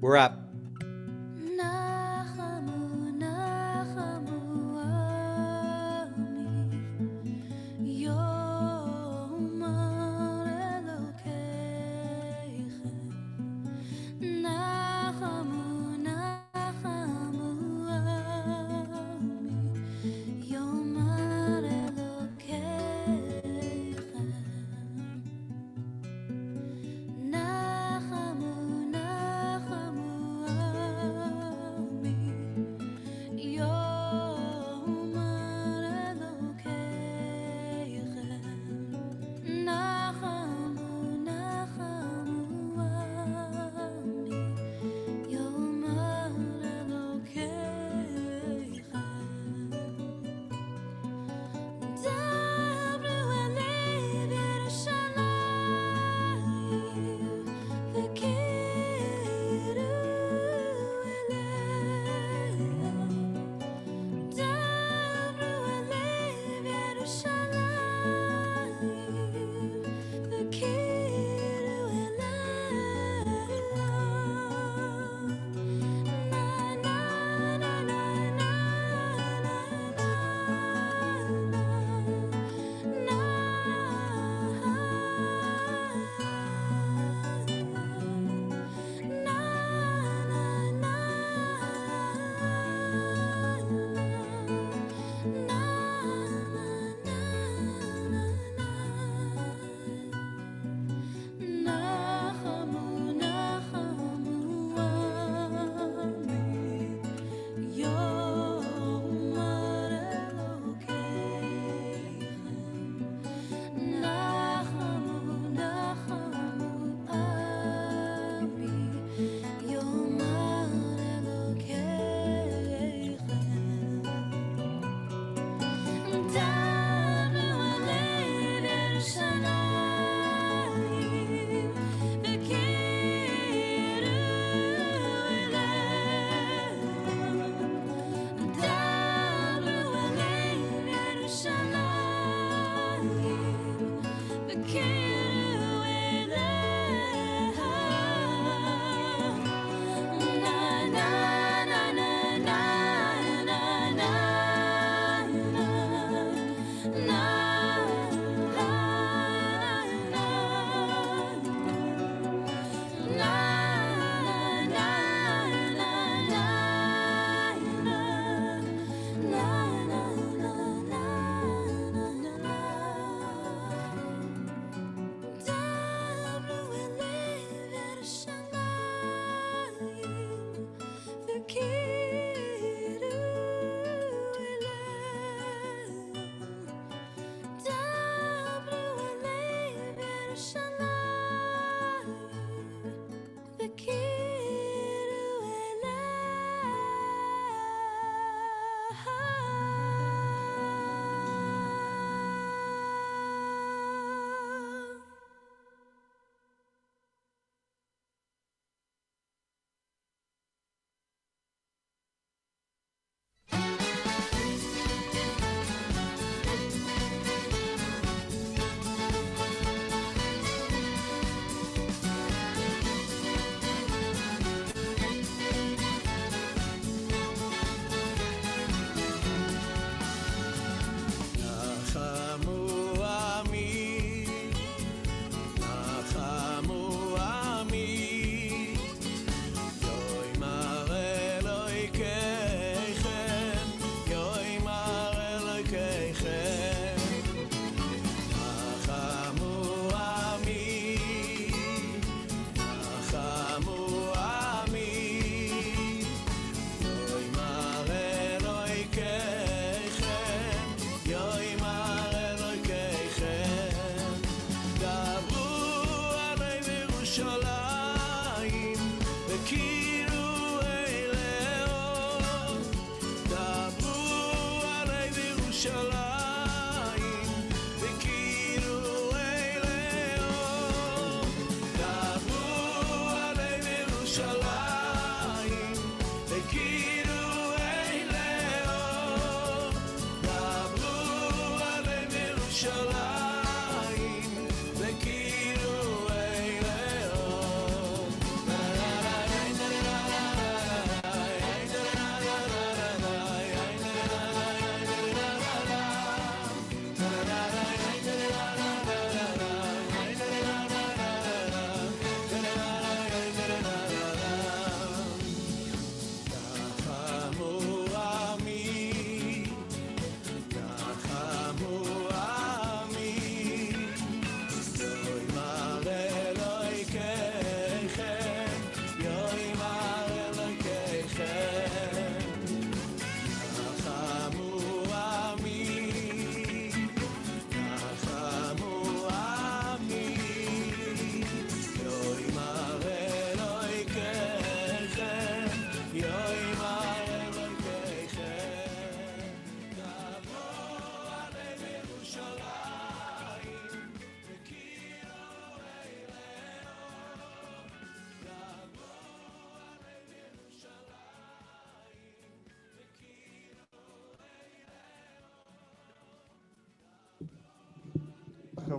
We're up.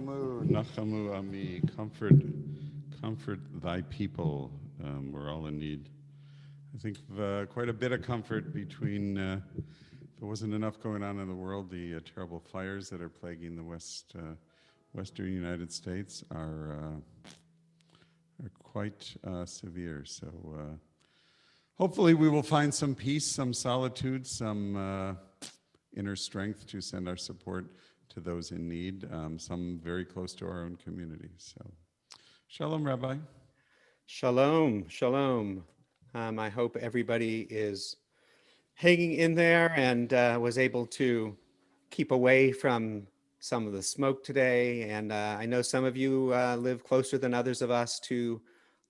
Nachamu Ami, comfort thy people. We're all in need, I think, of quite a bit of comfort between, if there wasn't enough going on in the world, the terrible fires that are plaguing the western United States are quite severe. So hopefully we will find some peace, some solitude, some inner strength to send our support to those in need, some very close to our own community. So shalom, Rabbi. Shalom, shalom. I hope everybody is hanging in there and was able to keep away from some of the smoke today. And I know some of you live closer than others of us to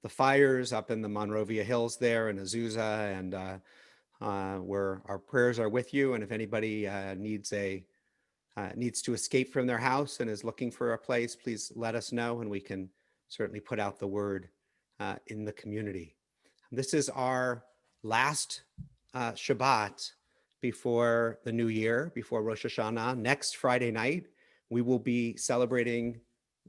the fires up in the Monrovia Hills there in Azusa, and where our prayers are with you. And if anybody needs to escape from their house and is looking for a place, please let us know, and we can certainly put out the word in the community. This is our last Shabbat before the new year, before Rosh Hashanah. Next Friday night, we will be celebrating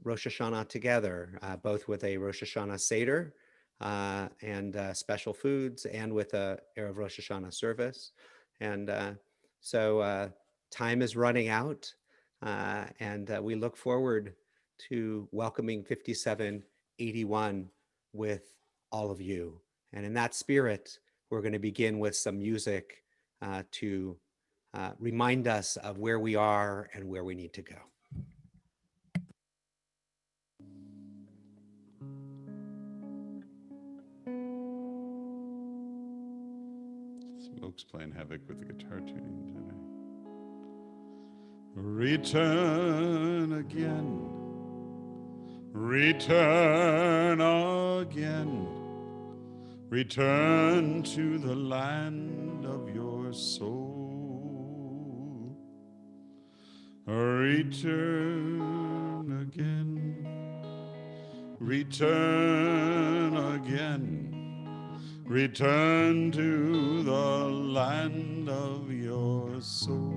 Rosh Hashanah together, both with a Rosh Hashanah Seder and special foods, and with a Erev Rosh Hashanah service. And so time is running out, and we look forward to welcoming 5781 with all of you. And in that spirit, we're going to begin with some music to remind us of where we are and where we need to go. Smoke's playing havoc with the guitar tuning today. Return again. Return again. Return to the land of your soul. Return again. Return again. Return to the land of your soul.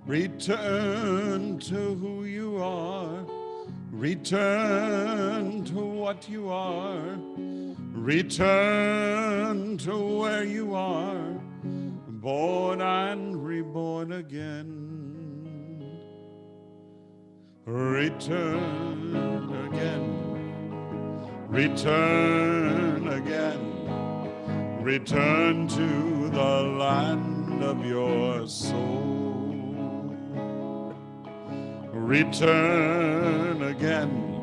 Return to who you are. Return to what you are. Return to where you are. Born and reborn again. Return again. Return again. Return to the land of your soul. Return again.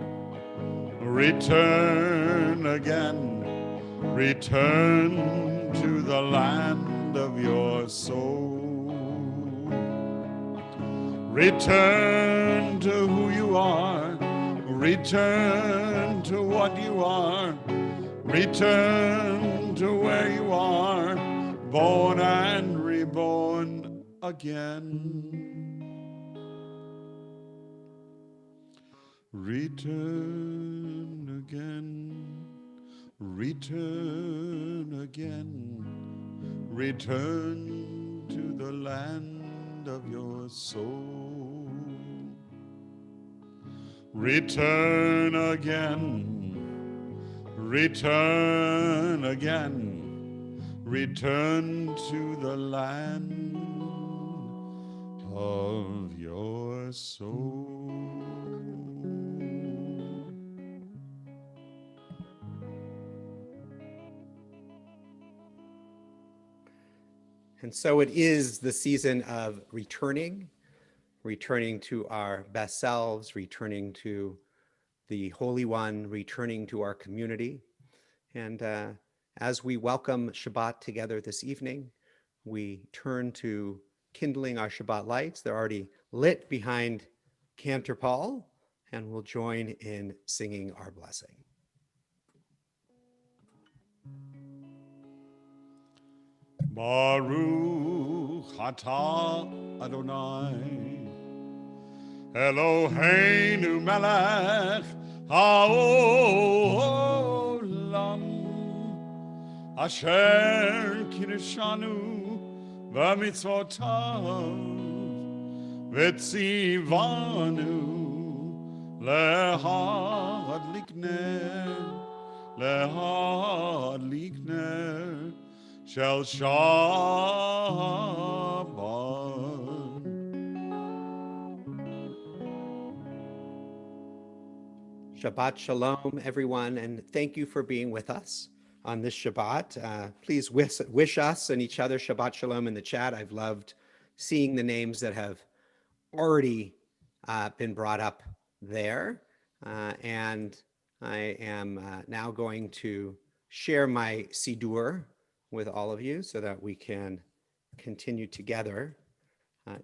Return again. Return to the land of your soul. Return to who you are. Return to what you are. Return to where you are. Born and reborn again. Return again. Return again. Return to the land of your soul. Return again. Return again. Return to the land of your soul. And so it is the season of returning to our best selves, returning to the Holy One, returning to our community. And as we welcome Shabbat together this evening, we turn to kindling our Shabbat lights. They're already lit behind Cantor Paul, and we'll join in singing our blessing. Baruch atah Adonai Eloheinu melech haolam asher kiddushanu v'mitzvotav וציוונו להדליק נר, להדליק נר של שבת. Shabbat Shalom, everyone, and thank you for being with us on this Shabbat. Please wish us and each other Shabbat Shalom in the chat. I've loved seeing the names that have already been brought up there. And I am now going to share my Siddur with all of you so that we can continue together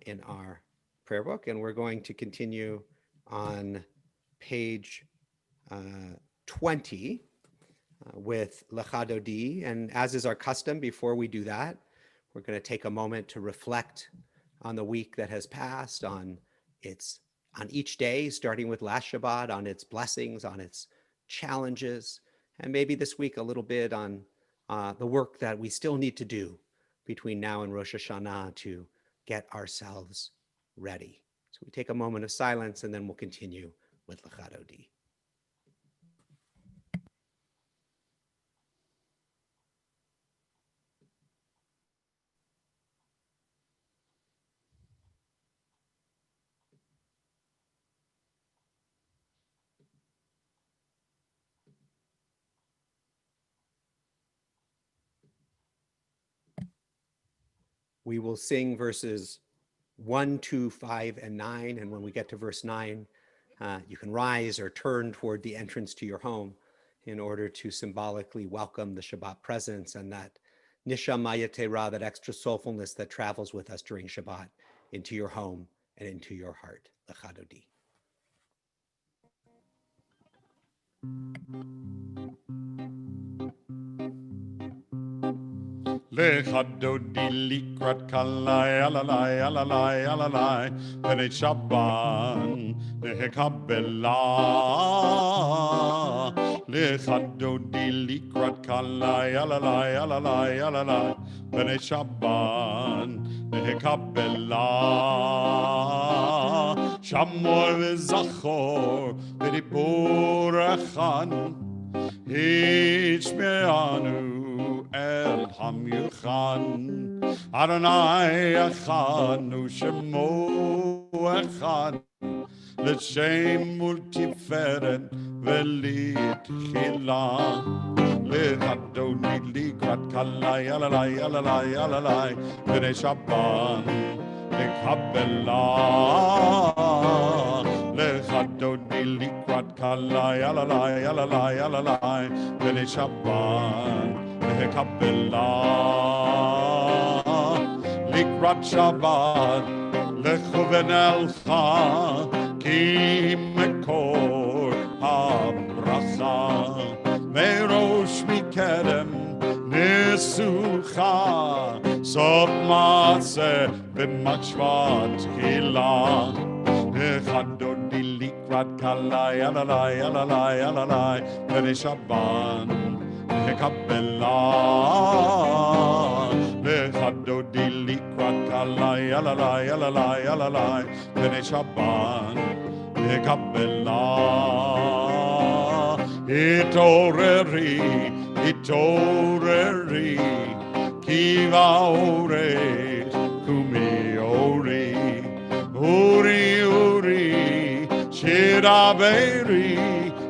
in our prayer book. And we're going to continue on page 20 with Lecha Dodi. And as is our custom, before we do that, we're going to take a moment to reflect on the week that has passed, on each day, starting with last Shabbat, on its blessings, on its challenges, and maybe this week a little bit on the work that we still need to do between now and Rosh Hashanah to get ourselves ready. So we take a moment of silence and then we'll continue with Lecha Dodi. We will sing verses 1, 2, 5, and 9. And when we get to verse 9, you can rise or turn toward the entrance to your home in order to symbolically welcome the Shabbat presence and that Nishama Yetera, that extra soulfulness that travels with us during Shabbat, into your home and into your heart. Lecha Dodi. Lecha Dodi likrat kalai alalai alalai alalai B'nei Shabbat lehekabela. Lecha Dodi likrat kalai alalai alalai alalai B'nei Shabbat lehekabela. Shamor v'zachor v'dibur echan Ishmeanu El Hamyuchan Adonai Echanu Shemo Echan L'Shem Multiferet Velit Chila L'Chadoni Likrat Kalai Alalai Alalai Alalai B'nei Shabbat L'Chabelah L'Chadoni Likrat Kalai Alalai Alalai Alalai B'nei Shabbat L'Chabelah Likrat Shabbat L'Chuven Elcha Ki Mekor HaBracha Merosh Mikerem Nesucha Sot Maaseh B'Machshvat Hila Echadodi Likrat Kalai Alalai Alalai Alalai B'nei Shabbat L'Chabelah L'Chadodi Likrat Kalai Alalai Alalai Alalai B'nei Shabbat L'Chabelah Itoreri Itoreri Kiva Orech Kumi Ori Uri Uri Shiraberi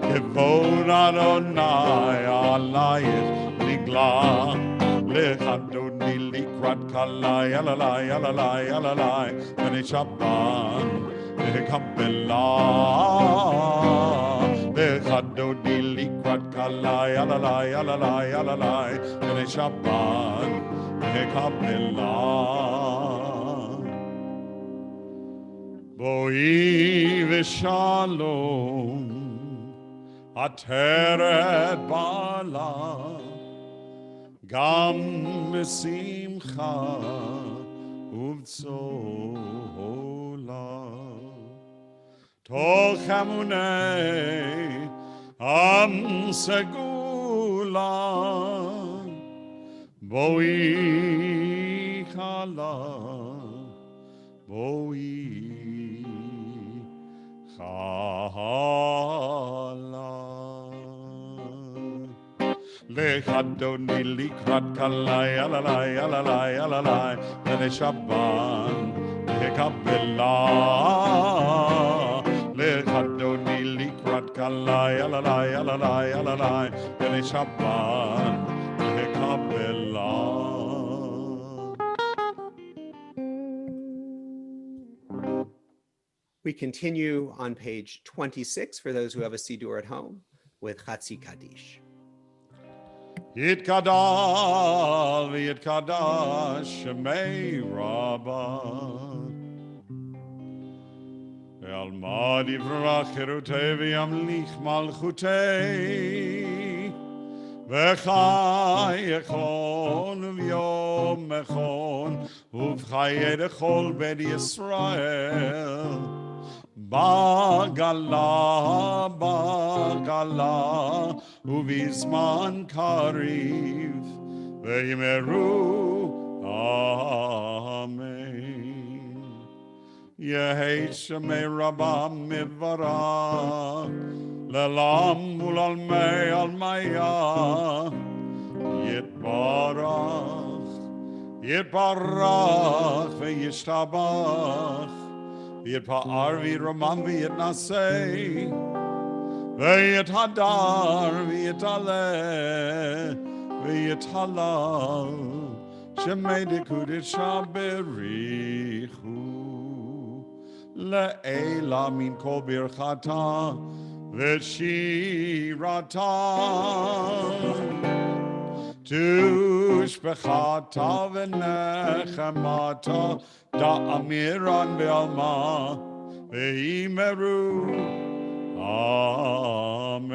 Kevod Adonai Alayich Nigla L'Chadoni Likrat Kalai Alalai Alalai Alalai B'nei Shabbat L'Chabelah L'Chadoni Likrat Kalai Alalai Alalai Alalai B'nei Shabbat L'Chabelah Boi v'shalom Ateret bala Gam v'simcha Uv'tzola Toch hamunei Am segula Boi chala Boi Lechadoni likrat kalai alalai alalai alalai Bene Shabbat Lechabela Lechadoni likrat kalai alalai alalai alalai Bene Shabbat Lechabela. We continue on page 26 for those who have a Siddur at home with Chatzi Kaddish. Yitkadal v'yitkadash shemei Rabbah Ve'alma divrach cherutei v'yamlich malchutei V'chai echon v'yom echon Uv'chai echol bet Yisrael Bagala, bagala, uvizman kariv, ve'yimeru, amen. Yehi shemei rabba mivara, lelam ulalmei almaya, yitbarach, ve'yishtabach, V'yit pa'ar v'yit ramam v'yit nasei V'yit hadar v'yit aleh V'yit halal Shemei dekudit shaberichu Le'ela min kol birchata V'shirata Tushbechata v'nechemata Da'amiran ve'alma ve'imeru. Amen.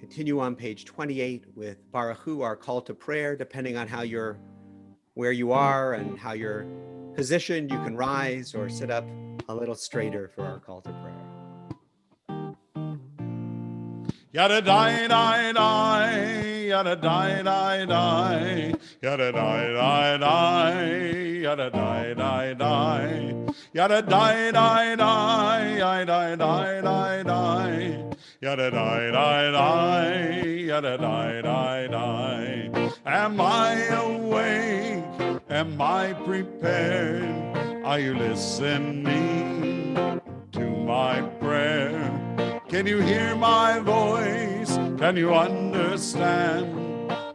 Continue on page 28 with Baruch Hu, our call to prayer. Depending on where you are and how you're positioned, you can rise or sit up a little straighter for our call to prayer. Yada die die die, yada die die die, yada die die die, yada die die die, yada die die die, yada die die die, yada die die die, yada die die die. Am I awake? Am I prepared? Are you listening to my prayer? Can you hear my voice? Can you understand?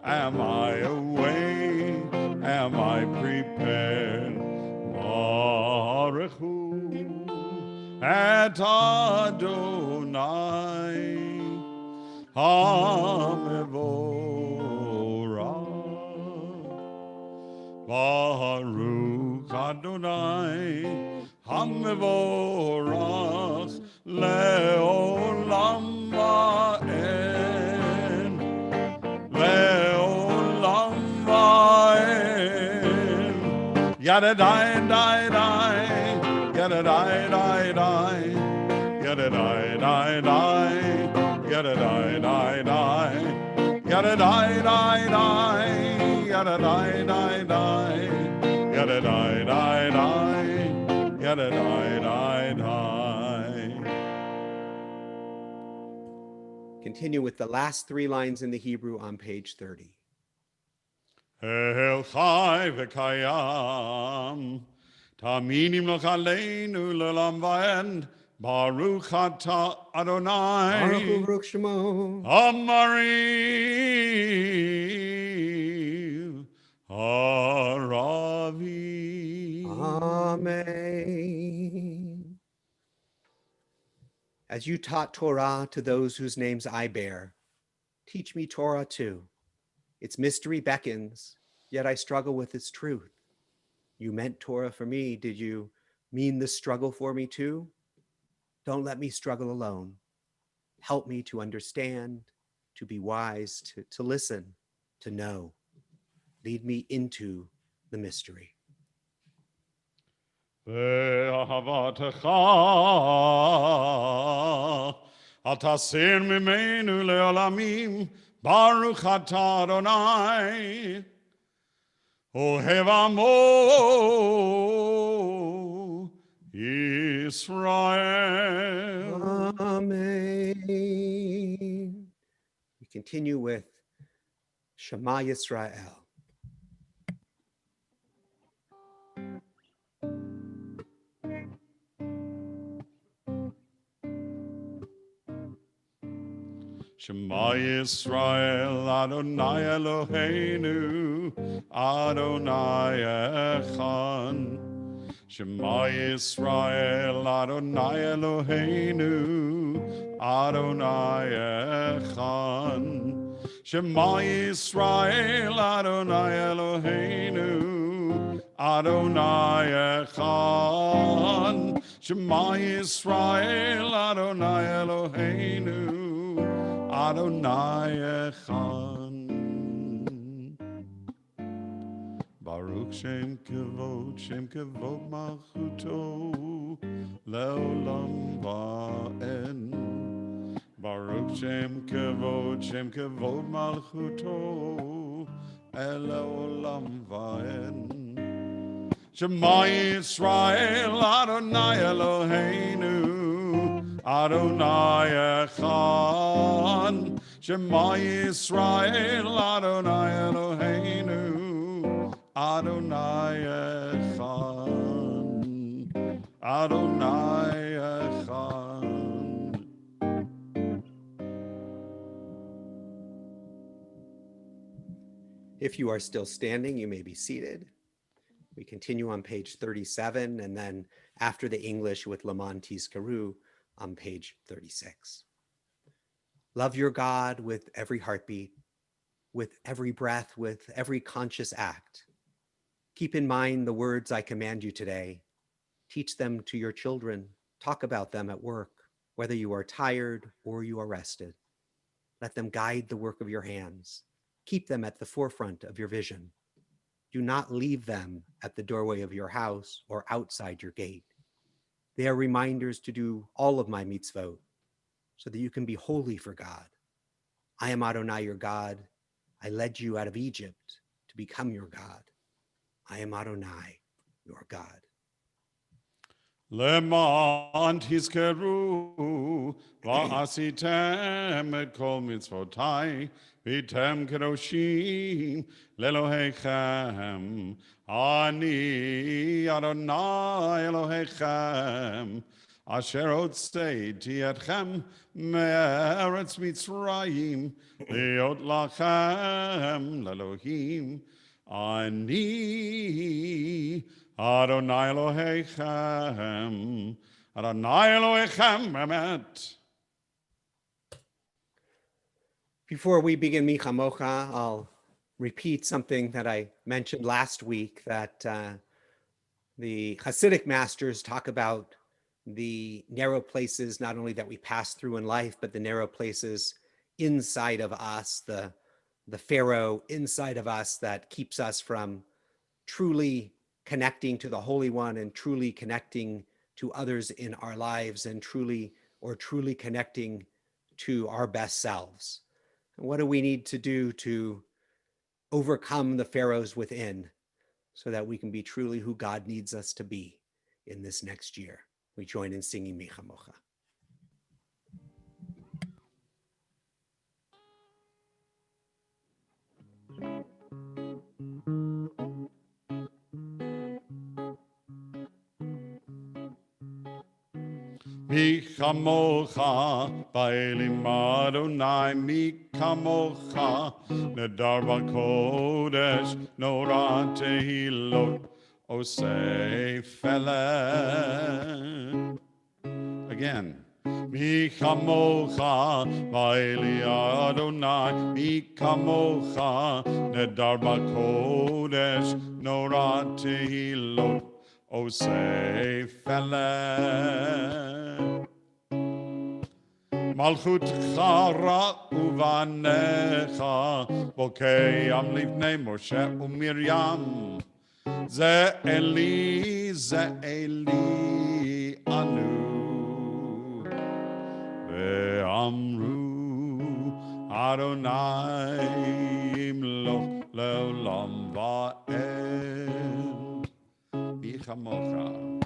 Am I awake? Am I prepared? Baruch Hu et Adonai HaMevorach Baruch Adonai HaMevorach Le'olam va'en Le'olam va'en Yada die die die Yada die die die Yada die die die Yada die die die Yada die die die Yada die die die Yada die die die Yada die die die. Continue with the last three lines in the Hebrew on page 30. El chai v'kayam Taminim lo chaleinu le'olam va'ed Baruch ata Adonai Baruch Hu Baruch Shemo. Amariv Haravi. Amen. As you taught Torah to those whose names I bear, teach me Torah too. Its mystery beckons, yet I struggle with its truth. You meant Torah for me. Did you mean this struggle for me too? Don't let me struggle alone. Help me to understand, to be wise, to listen, to know. Lead me into the mystery. Al tasir mimenu le'olamim Baruch ata Adonai Ohev Amo Israel. Amen. We continue with Shema Yisrael. Shema Yisrael, Adonai Eloheinu, Adonai Echad. Shema Yisrael, Adonai Eloheinu, Adonai Echad. Shema Yisrael, Adonai Eloheinu, Adonai Echad. Shema Yisrael, Adonai Eloheinu, Adonai Echad. Baruch Shem Kevod Malchuto, Leolam Va'en. Baruch Shem Kevod Malchuto, Leolam Va'en. Shema Yisrael, Adonai Eloheinu, Adonai Echad. Shema Yisrael, Adonai Eloheinu, Adonai Echad. Adonai Echad. If you are still standing, you may be seated. We continue on page 37, and then after the English with Laman Tizkaru on page 36. Love your God with every heartbeat, with every breath, with every conscious act. Keep in mind the words I command you today. Teach them to your children. Talk about them at work, whether you are tired or you are rested. Let them guide the work of your hands. Keep them at the forefront of your vision. Do not leave them at the doorway of your house or outside your gate. They are reminders to do all of my mitzvot so that you can be holy for God. I am Adonai, your God. I led you out of Egypt to become your God. I am Adonai, your God. Leman tizkeru va'asitem et kol mitzvotai v'tem kedoshim lelohechem ani Adonai Elohechem asher hotzeiti etchem me'eretz Mitzrayim liot lachem lelohim ani Adonai Elohechem, Adonai Elohechem, Emet. Before we begin Micha Mocha, I'll repeat something that I mentioned last week, that the Hasidic masters talk about the narrow places, not only that we pass through in life, but the narrow places inside of us, the Pharaoh inside of us that keeps us from truly connecting to the Holy One and truly connecting to others in our lives and truly connecting to our best selves. And what do we need to do to overcome the pharaohs within so that we can be truly who God needs us to be in this next year? We join in singing Micha Mocha. Micha Mocha, Ba'elim Adonai, Micha Mocha, Nedar Kodesh, Nora Tehilot, Osei Feleh. Again. Micha Mocha, Ba'eli Adonai, Micha Mocha, Nedar Kodesh, Nora Tehilot, Osei Feleh. Malchut Chara Uvanecha, Bokei Am Livnei Moshe uMiriam, Ze Eli Anu. Ve'amru Adonai Imloch Le'olam Va'ed. kamocha.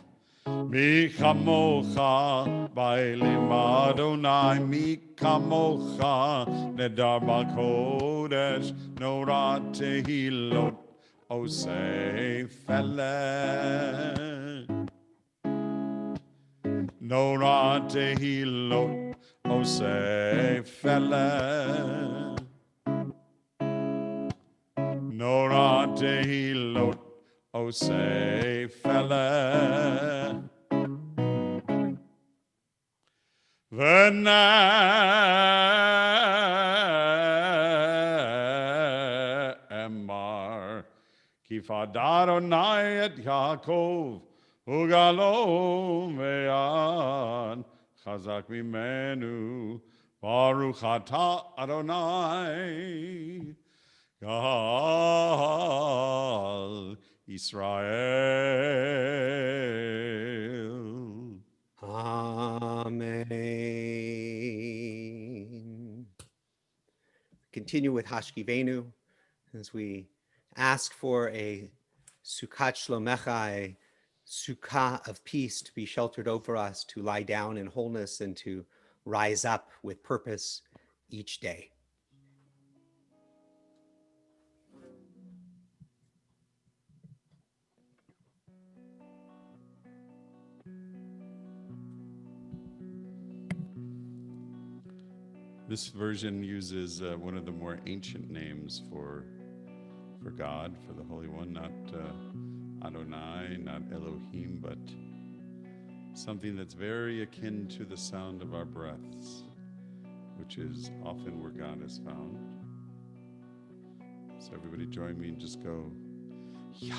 Mi kamocha bailim Adonai, mi kamocha nedar b'kodesh, norat tehilot osei felech. Norat tehilot osei felech. Norat tehilot osei felech. V'ne'emar kifad Adonai et Yaakov ugalo me'ad chazak mimenu baruch ata Adonai Gal Israel. Amen. Continue with Hashkivenu as we ask for a Sukkot Shlomecha, a Sukkah of peace to be sheltered over us, to lie down in wholeness and to rise up with purpose each day. This version uses one of the more ancient names for God, for the Holy One, not Adonai, not Elohim, but something that's very akin to the sound of our breaths, which is often where God is found. So everybody join me and just go, Yah.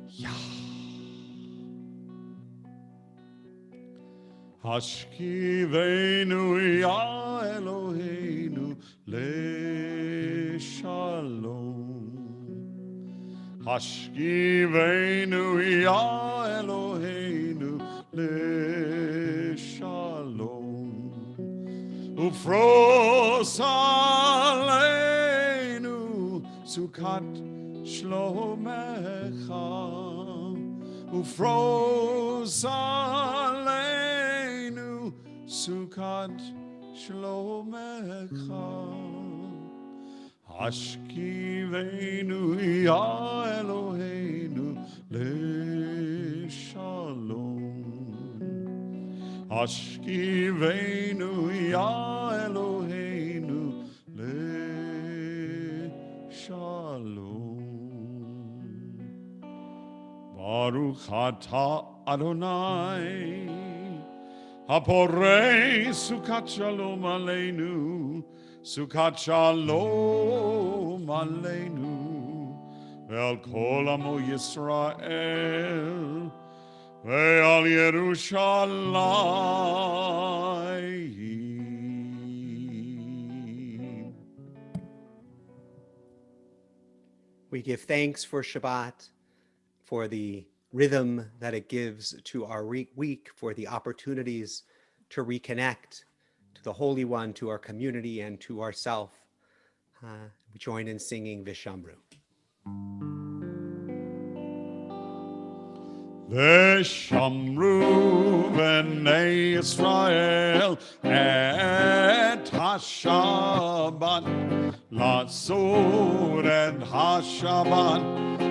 Yah. Hashkivenu ya Eloheinu leShalom. Hashkivenu ya Eloheinu leShalom. Ufros aleinu Sukkot Shlomecha. Ufros aleinu Sukkot Shlomecha. Hashkivenu ya Eloheinu leShalom. Hashkivenu ya Eloheinu leShalom. Baruch ata Adonai, haporei Sukkot Shalom aleinu, Sukkot Shalom aleinu, ve'al kol amo Yisrael, ve'al Yerushalayim. We give thanks for Shabbat, for the rhythm that it gives to our week, for the opportunities to reconnect to the Holy One, to our community, and to ourself. We join in singing Vishamru. Veshamru b'nei Yisrael et HaShabbat, לעשות את השבת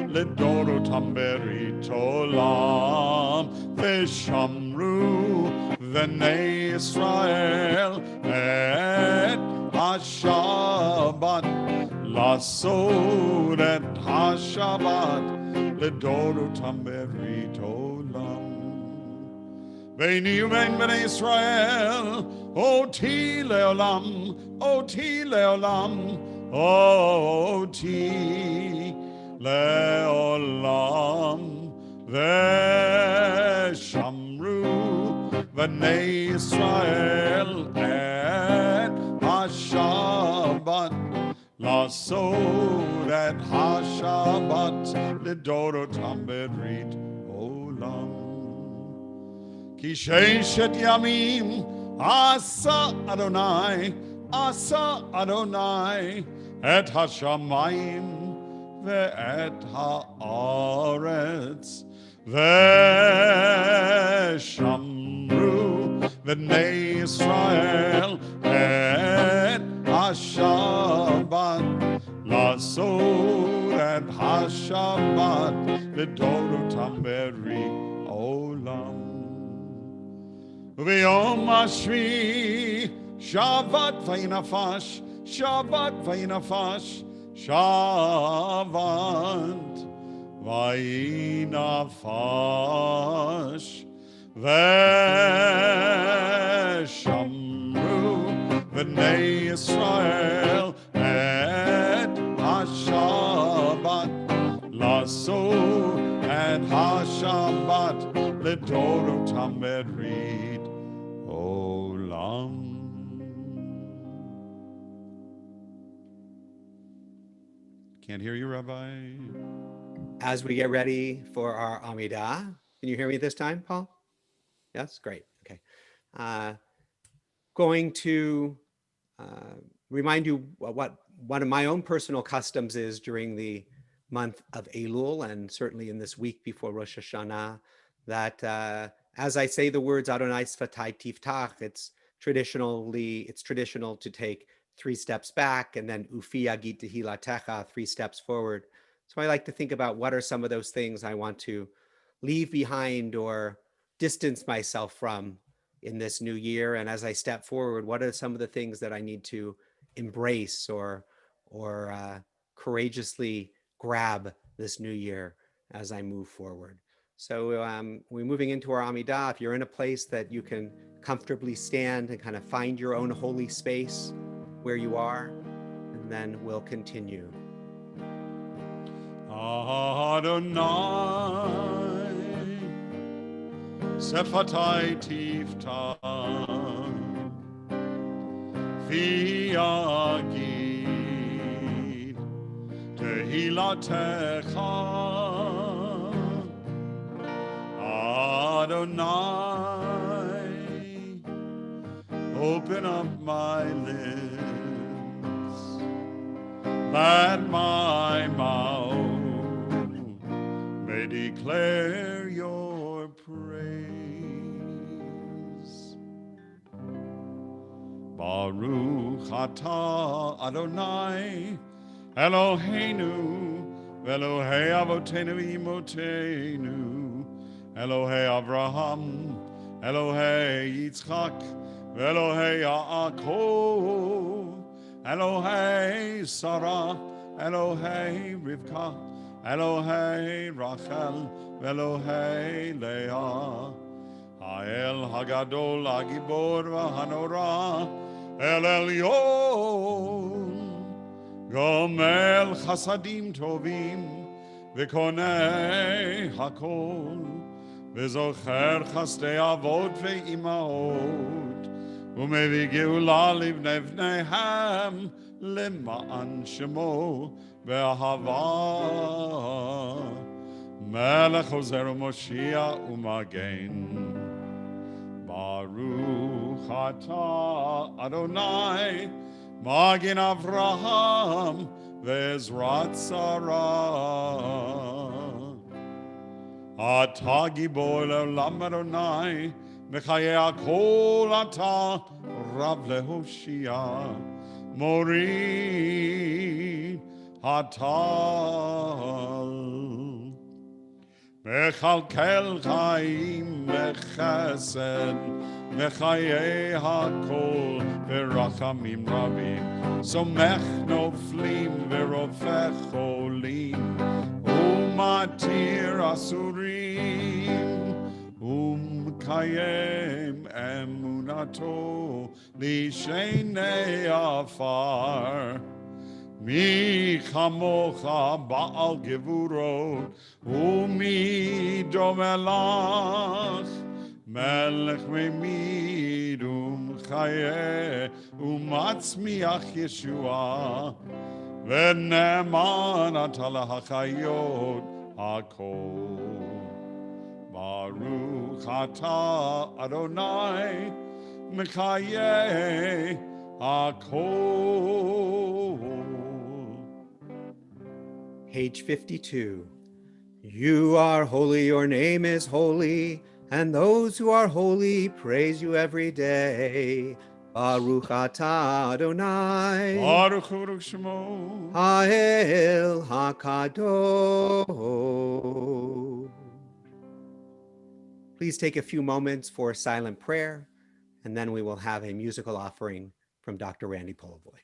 לדורותם ברית עולם, ושמרו בני ישראל את השבת, לעשות את השבת לדורותם ברית עולם. ביני ובין בני ישראל אותי לעולם, אותי לעולם, אותי לעולם. ושמרו בני ישראל את השבת, לעשות את השבת לדורותם ברית עולם. כי ששת ימים עשה אדוני, עשה אדוני את השמיים ואת הארץ, ושמרו בני ישראל את השבת, לעשות את השבת לדורותם ברי עולם. וביום השביעי שבת וינפש, שבת וינפש, שבת וינפש, ושמרו בני ישראל את השבת, לעשות את השבת לדורותם ברית עולם. Can't hear you, Rabbi. As we get ready for our Amidah, can you hear me this time, Paul? Yes, great. Okay. Going to remind you what one of my own personal customs is during the month of Elul, and certainly in this week before Rosh Hashanah, that as I say the words Adonai Sfatai Tiftach, it's traditional to take 3 steps back, and then Ufi Agit Tehilatecha, 3 steps forward. So I like to think about what are some of those things I want to leave behind or distance myself from in this new year. And as I step forward, what are some of the things that I need to embrace or courageously grab this new year as I move forward? So we're moving into our Amidah. If you're in a place that you can comfortably stand and kind of find your own holy space where you are, and then we'll continue. Adonai Sefatai Tiftach V'yagid Tehilatecha Adonai, open up my lips, that my mouth may declare your praise. Baruch atah Adonai Eloheinu Elohei Avotenu Imotenu Elohei Avraham Elohei Yitzchak Elohei Yaakov Elohei Sarah Elohei Rivka Elohei Rachel Elohei Leah Ha'el Hagadol Hagibor V'Hanora El Elyon Gomel Chasadim Tovim V'Konei Hakol V'Zocher Chasdei Avot V'Imaot U'Mevi Geula Livnei Vneihem L'Ma'an Shemo V'Ahava Melech Ozer U'Moshiach U'Magen Baruch Atah Adonai Magen Avraham Ve'ezrat Sarah Atah Gibor Le'olam Adonai Mechayei HaKol Atah Rav Lehoshia Morid Hatal Mechalkel Chaim Mechesed Mechayei HaKol V'Rachamim Rabim Somech Noflim V'Rofech Cholim Umatir Asurim Umkayem Emunato Lishenei Afar Mi chamocha Baal Gevurot Umi Domelach Melech Memid Chaye Umatzmiach Yeshua V'ne'eman Ata L'Hachayot HaKol Baruch Atah Adonai Mechayei HaKol. page 52. You are holy, your name is holy, and those who are holy praise you every day. Baruch atah Adonai, Baruch Baruch Shemo. Ha'el HaKadosh. Please take a few moments for silent prayer, and then we will have a musical offering from Dr. Randy Polovoy.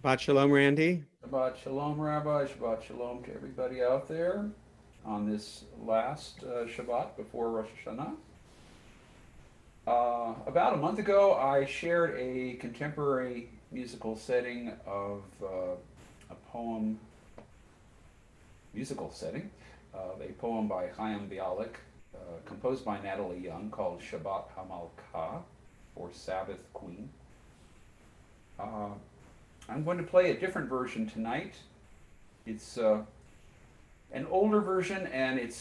Shabbat Shalom, Randy. Shabbat Shalom, Rabbi. Shabbat Shalom to everybody out there on this last Shabbat before Rosh Hashanah. About a month ago, I shared a contemporary musical setting of a poem, a poem by Chaim Bialik, composed by Natalie Young, called Shabbat HaMalkah, or Sabbath Queen. I'm going to play a different version tonight. It's an older version, and it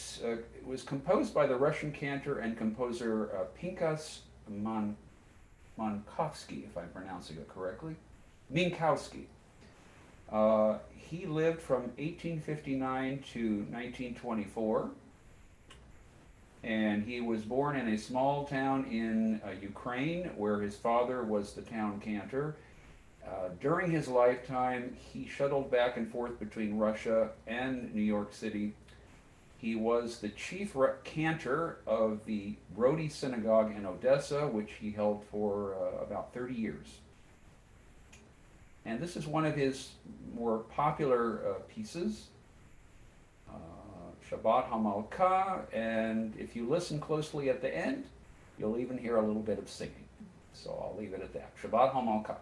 was composed by the Russian cantor and composer Pinkas Mankovsky, if I'm pronouncing it correctly. Minkowski. He lived from 1859 to 1924, and he was born in a small town in Ukraine, where his father was the town cantor. During his lifetime, he shuttled back and forth between Russia and New York City. He was the chief cantor of the Brody Synagogue in Odessa, which he held for about 30 years. And this is one of his more popular pieces, Shabbat HaMalkah, and if you listen closely at the end, you'll even hear a little bit of singing. So I'll leave it at that. Shabbat HaMalkah.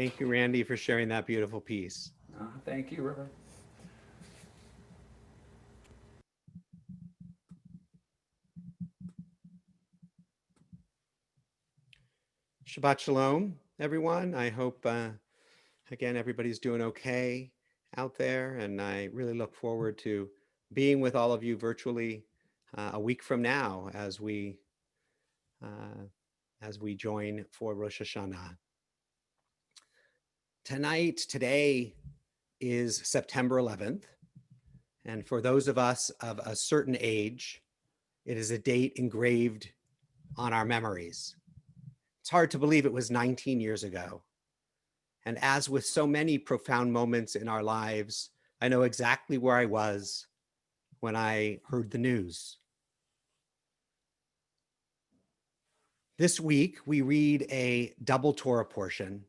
Thank you, Randy, for sharing that beautiful piece. Thank you, Reverend. Shabbat Shalom, everyone. I hope, again, everybody's doing okay out there. And I really look forward to being with all of you virtually a week from now as we join for Rosh Hashanah. Today is September 11th. And for those of us of a certain age, it is a date engraved on our memories. It's hard to believe it was 19 years ago. And as with so many profound moments in our lives, I know exactly where I was when I heard the news. This week, we read a double Torah portion.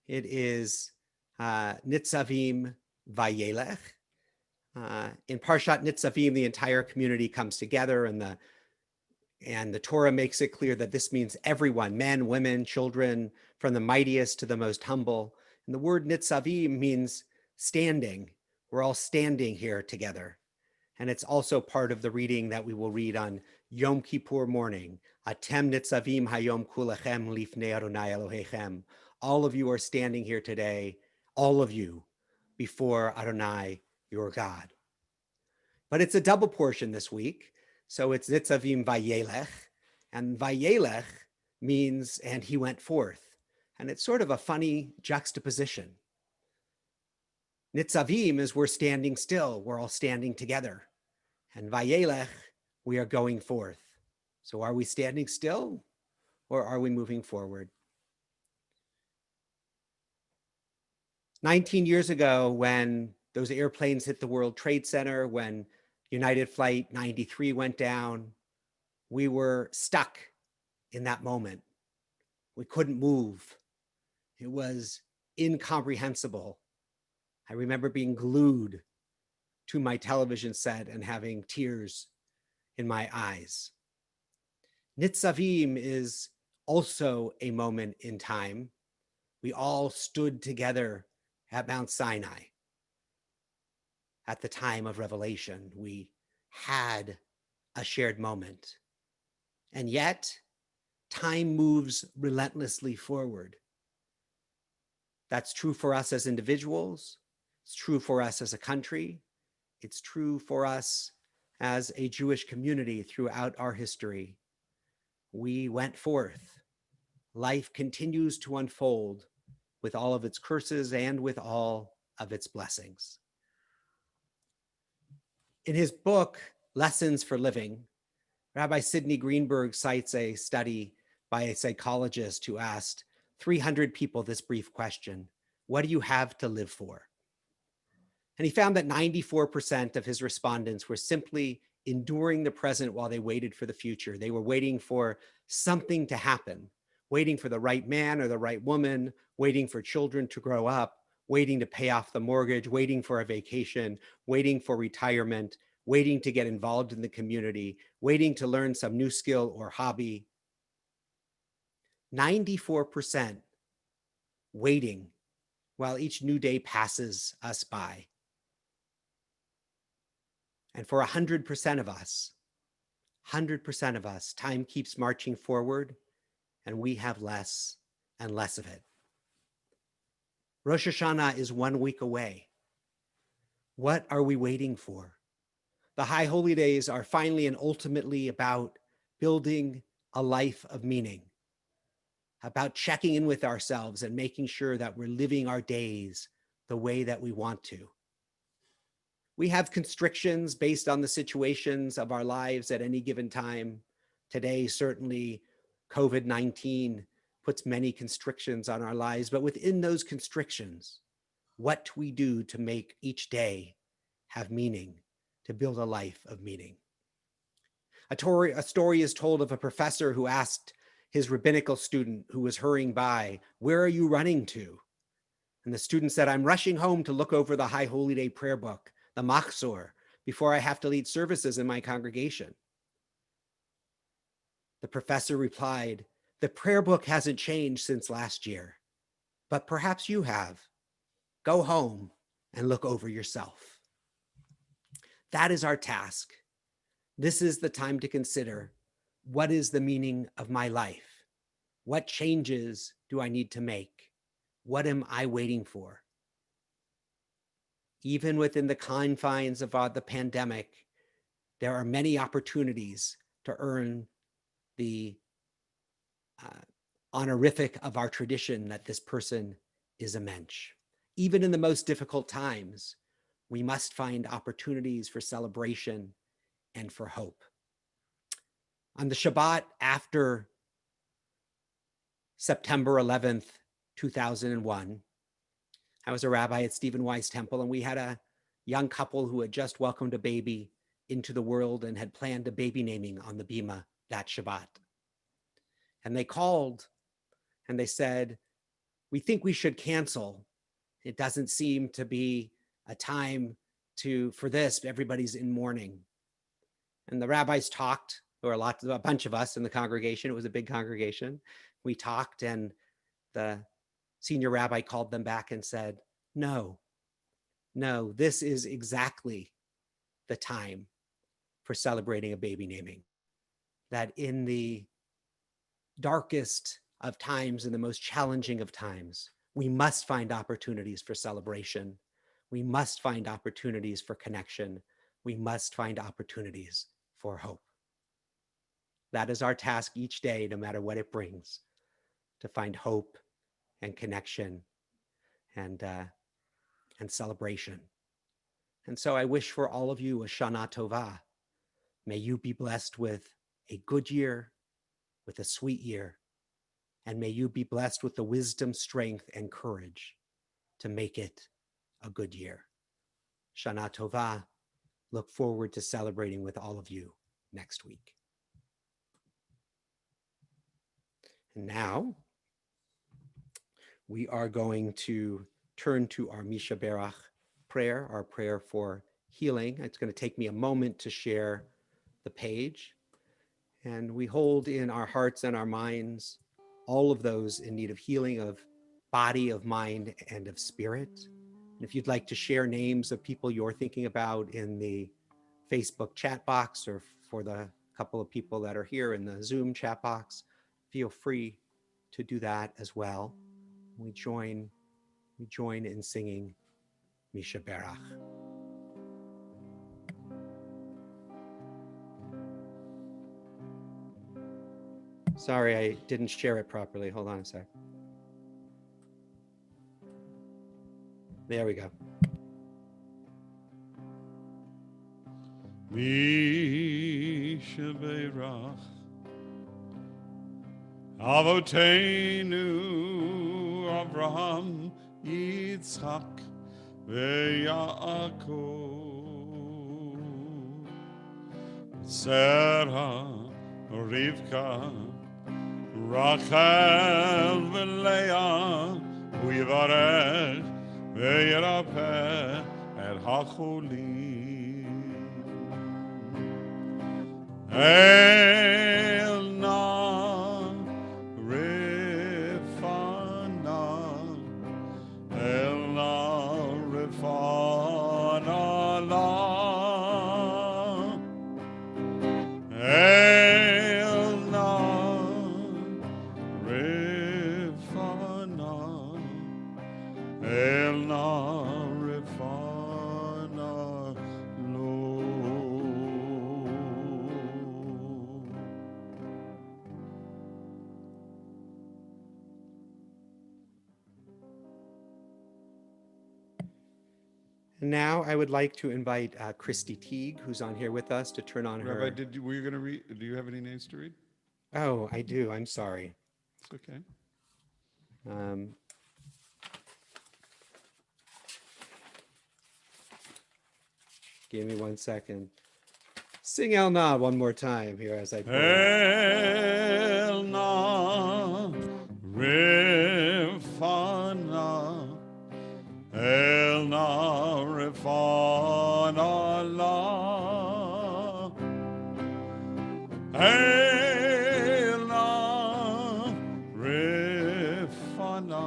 It is Nitzavim Vayelech. In Parshat Nitzavim, the entire community comes together, and the Torah makes it clear that this means everyone, men, women, children, from the mightiest to the most humble. And the word Nitzavim means standing. We're all standing here together. And it's also part of the reading that we will read on Yom Kippur morning. Atem Nitzavim Hayom Kulechem Lifnei Adonai Elohechem. All of you are standing here today, all of you, before Adonai, your God. But it's a double portion this week. So it's Nitzavim Vayelech, and Vayelech means, and he went forth. And it's sort of a funny juxtaposition. Nitzavim is we're standing still, we're all standing together. And Vayelech, we are going forth. So are we standing still or are we moving forward? 19 years ago, when those airplanes hit the World Trade Center, when United Flight 93 went down, we were stuck in that moment. We couldn't move. It was incomprehensible. I remember being glued to my television set and having tears in my eyes. Nitzavim is also a moment in time. We all stood together at Mount Sinai. At the time of revelation, we had a shared moment. And yet, time moves relentlessly forward. That's true for us as individuals. It's true for us as a country. It's true for us as a Jewish community throughout our history. We went forth. Life continues to unfold with all of its curses and with all of its blessings. In his book, Lessons for Living, Rabbi Sidney Greenberg cites a study by a psychologist who asked 300 people this brief question: what do you have to live for? And he found that 94% of his respondents were simply enduring the present while they waited for the future. They were waiting for something to happen, waiting for the right man or the right woman, waiting for children to grow up, waiting to pay off the mortgage, waiting for a vacation, waiting for retirement, waiting to get involved in the community, waiting to learn some new skill or hobby. 94% waiting while each new day passes us by. And for 100% of us, 100% of us, time keeps marching forward and we have less and less of it. Rosh Hashanah is 1 week away. What are we waiting for? The High Holy Days are finally and ultimately about building a life of meaning, about checking in with ourselves and making sure that we're living our days the way that we want to. We have constrictions based on the situations of our lives at any given time. Today, certainly, COVID-19 puts many constrictions on our lives, but within those constrictions, what do we do to make each day have meaning, to build a life of meaning? A story is told of a professor who asked his rabbinical student who was hurrying by, "Where are you running to?" And the student said, "I'm rushing home to look over the High Holy Day prayer book, the Machzor, before I have to lead services in my congregation." The professor replied, "The prayer book hasn't changed since last year. but perhaps you have. Go home and look over yourself. That is our task. This is the time to consider, what is the meaning of my life? What changes do I need to make? What am I waiting for? Even within the confines of the pandemic, there are many opportunities to earn the honorific of our tradition that this person is a mensch. Even in the most difficult times, we must find opportunities for celebration and for hope. On the Shabbat after September 11th, 2001, I was a rabbi at Stephen Weiss Temple, and we had a young couple who had just welcomed a baby into the world and had planned a baby naming on the bima that Shabbat. And they called and they said, we think we should cancel. It doesn't seem to be a time for this. Everybody's in mourning. And the rabbis talked. There were a bunch of us in the congregation. It was a big congregation. We talked, and the senior rabbi called them back and said, no, this is exactly the time for celebrating a baby naming. That in the darkest of times, in the most challenging of times, we must find opportunities for celebration. We must find opportunities for connection. We must find opportunities for hope. That is our task each day, no matter what it brings, to find hope and connection and celebration. And so I wish for all of you a Shana Tova. May you be blessed with a good year, with a sweet year, and may you be blessed with the wisdom, strength, and courage to make it a good year. Shana Tova. Look forward to celebrating with all of you next week. And now we are going to turn to our Misha Berach prayer, our prayer for healing. It's going to take me a moment to share the page. And we hold in our hearts and our minds all of those in need of healing of body, of mind, and of spirit. And if you'd like to share names of people you're thinking about in the Facebook chat box, or for the couple of people that are here in the Zoom chat box, feel free to do that as well. We join in singing Misha Berach. Sorry, I didn't share it properly. Hold on a sec. There we go. Misha Berach Avoteinu Avraham Yitzchak veYaakov Sarah Rivka Rachel vLeah Hu Yivarech veYirapeh et HaCholim Elna Rifana Elna Rifana La Elna Rifana Elna Rifana Lo. And now I would like to invite Christy Teague, who's on here with us, to turn on her. Rabbi, were you going to read? Do you have any names to read? Oh, I do. I'm sorry. It's okay. Give me 1 second. Sing El Na one more time here as I pull it out. Elna Rifana Elna Rifana La Elna Rifana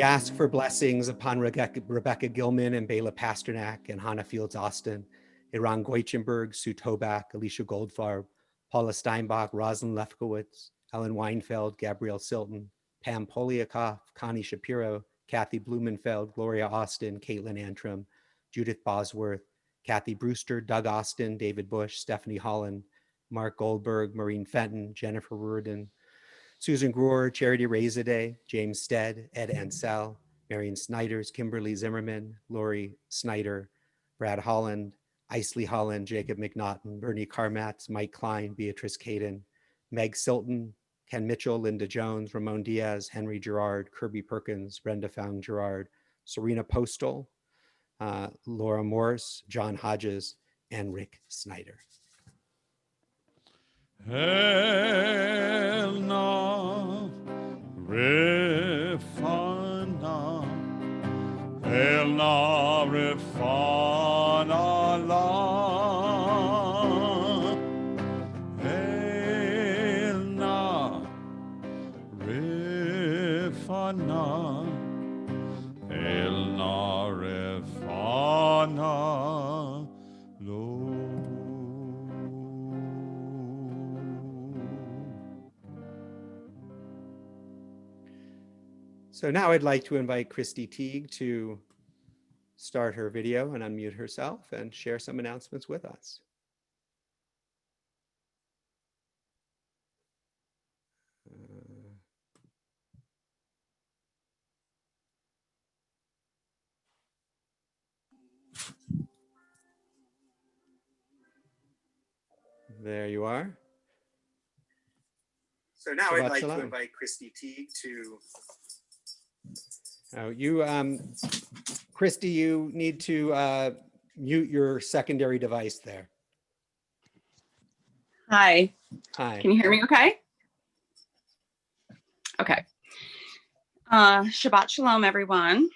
We ask for blessings upon Rebecca Gilman and Bela Pasternak and Hannah Fields Austin, Iran Goichenberg, Sue Tobak, Alicia Goldfarb, Paula Steinbach, Rosalind Lefkowitz, Ellen Weinfeld, Gabrielle Silton, Pam Poliakoff, Connie Shapiro, Kathy Blumenfeld, Gloria Austin, Caitlin Antrim, Judith Bosworth, Kathy Brewster, Doug Austin, David Bush, Stephanie Holland, Mark Goldberg, Maureen Fenton, Jennifer Rurden, Susan Brewer, Charity Razade, James Stead, Ed Ansell, Marion Snyders, Kimberly Zimmerman, Lori Snyder, Brad Holland, Isley Holland, Jacob McNaughton, Bernie Carmatz, Mike Klein, Beatrice Caden, Meg Silton, Ken Mitchell, Linda Jones, Ramon Diaz, Henry Gerard, Kirby Perkins, Brenda Foung Gerard, Serena Postal, Laura Morris, John Hodges, and Rick Snyder. Elna Rifana, Elna Rifana la, Elna Rifana, Elna Rifana lo. So now I'd like to invite Christy Teague to start her video and unmute herself and share some announcements with us. There you are. So now I'd like to invite Christy Teague to. Christy, you need to mute your secondary device there. Hi. Hi. Can you hear me okay? Okay. Shabbat Shalom, everyone.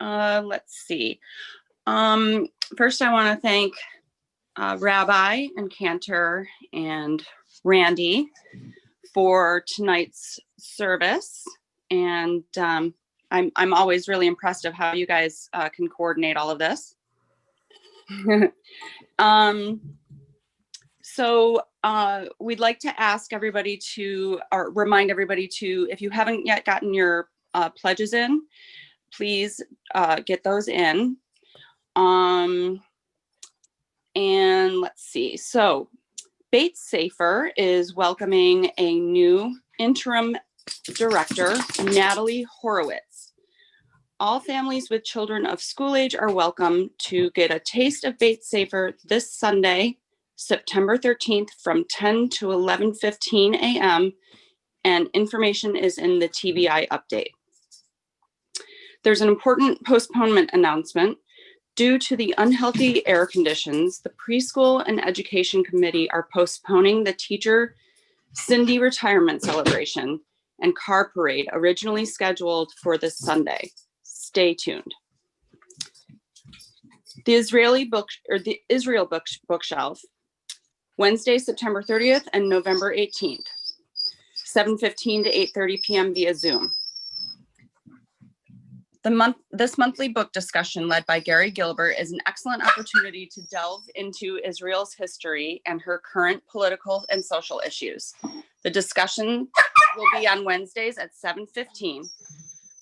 Let's see. First, I want to thank Rabbi and Cantor and Randy for tonight's service. And I'm always really impressed of how you guys can coordinate all of this. So we'd like to ask everybody to, or remind everybody to, if you haven't yet gotten your pledges in, please get those in. And let's see. So Bates Safer is welcoming a new interim director, Natalie Horowitz. All families with children of school age are welcome to get a taste of Bates Safer this Sunday, September 13th from 10 to 11:15 a.m. and information is in the TBI update. There's an important postponement announcement. Due to the unhealthy air conditions, the Preschool and Education Committee are postponing the teacher Cindy retirement celebration and car parade originally scheduled for this Sunday. Stay tuned. The Israel bookshelf, Wednesday, September 30th and November 18th, 7:15 to 8:30 p.m. via Zoom. This monthly book discussion led by Gary Gilbert is an excellent opportunity to delve into Israel's history and her current political and social issues. The discussion will be on Wednesdays at 7:15.